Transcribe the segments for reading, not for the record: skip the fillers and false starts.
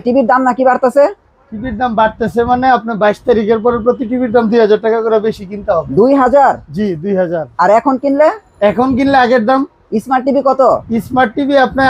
টিভির দাম নাকি বাড়তেছে? টিভির দাম বাড়তেছে মানে আপনার 22 তারিখের পরে প্রতি টিভির দাম 2000 টাকা করে বেশি কিনতে হবে। 2000? জি 2000। আর এখন কিনলে? এখন কিনলে আগের দাম। স্মার্ট টিভি কত? স্মার্ট টিভি আপনি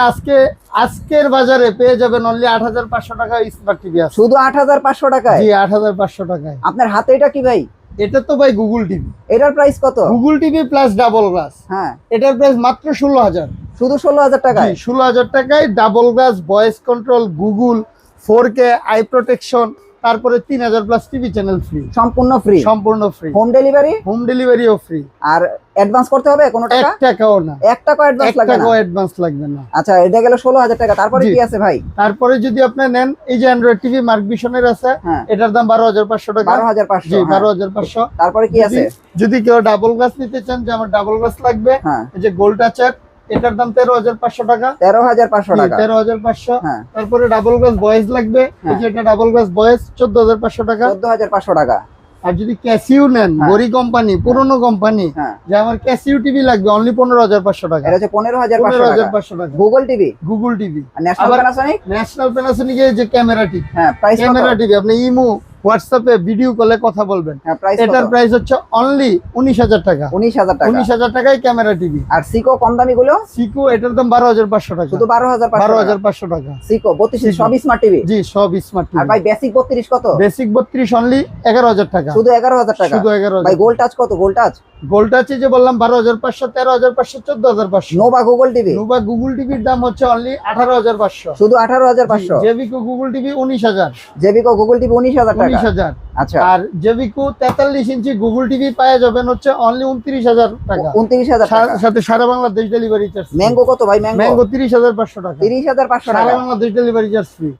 আজকের বাজারে পেয়ে যাবেন অনলি 8500 টাকা স্মার্ট টিভি আছে। শুধু 8500 টাকায়? জি 8500 টাকায়। আপনার হাতে এটা কি ভাই? এটা তো ভাই গুগল টিভি। এটার প্রাইস কত? Google TV plus double glass. হ্যাঁ, এটার প্রাইস মাত্র 16000। শুধু 16000 টাকায়? 16000 টাকায় double glass, voice control, Google, 4K, eye protection, তারপরে 3000 প্লাস টিভি চ্যানেল ফ্রি। সম্পূর্ণ ফ্রি? সম্পূর্ণ ফ্রি। Home delivery? হোম ডেলিভারিও ফ্রি। আর অ্যাডভান্স করতে হবে কোনো টাকা? 1 টাকাও না। 1 টাকা অ্যাডভান্স 1 লাগবে না? টাকাও অ্যাডভান্স লাগবে না। আচ্ছা, এটা গেল 16000 টাকা। তারপরে জি। কি আছে ভাই? তারপরে যদি আপনি নেন এই যে অ্যান্ড্রয়েড টিভি মার্ক ভিশনের আছে, হ্যাঁ। এটার দাম 12500 টাকা। 12500? জি 12500। তারপরে কি আছে? যদি কেউ ডাবল গ্লাস নিতে চান যে আমার ডাবল গ্লাস লাগবে, হ্যাঁ। এই যে গোল্ড টাচার, এটার দাম 13500 টাকা। 13500 টাকা? 13500। হ্যাঁ। তারপরে ডাবল গ্লাস ভয়েস লাগবে, এই যে এটা ডাবল গ্লাস ভয়েস 14500 টাকা। 14500 টাকা। আর যদি ক্যাসিও নেন, হ্যাঁ। গরি কোম্পানি, পুরনো কোম্পানি, হ্যাঁ। যে আমার ক্যাসিও টিভি লাগবে অনলি 15500 টাকা। এটা হচ্ছে 15500 টাকা। 15500 টাকা। Google TV? Google TV. আর ন্যাশনাল আবার প্যানাসোনিক? ন্যাশনাল প্যানাসোনিক যে ক্যামেরা টিভি। হ্যাঁ, প্রাইস কত? ক্যামেরা টিভি আপনি ইমো, হোয়াটসঅ্যাপে ভিডিও কলে কথা বলবেন। হ্যাঁ, প্রাইস এটার কত? প্রাইস হচ্ছে অনলি 19000 টাকা। 19000 টাকা? 19000 টাকায় ক্যামেরা টিভি। আর সিকো কম দামি গুলো? সিকো এটার দাম 12500 টাকা। শুধু 12500 টাকা? 12500 টাকা। সিকো 32 সব স্মার্ট টিভি? জি সব স্মার্ট আর টিভি। ভাই বেসিক 32 কত? বেসিক 32 অনলি 11000 টাকা। শুধু 11000 টাকা? শুধু 11000। ভাই গোল্ড টাচ কত? Gold touch? গোল্ড আছে যে বললাম 12500, 13500, 14500। Nova Google TV? Nova Google টিভির দাম হচ্ছে অনলি 18500। শুধু 18500? জেভিকো গুগল টিভি 19000। জেবিকো গুগল টিভি 19000 টাকা? 19000। আচ্ছা। আর জেভিকো 43 ইঞ্চি গুগল টিভি পাওয়া যাবেন হচ্ছে অনলি 29000 টাকা। 29000 টাকা? সাথে সারা বাংলাদেশ ডেলিভারি চার্জ। ম্যাঙ্গো কত ভাই? ম্যাঙ্গো? ম্যাঙ্গো 30500 টাকা। 30500 সারা টাকা? Bangladesh delivery charge free.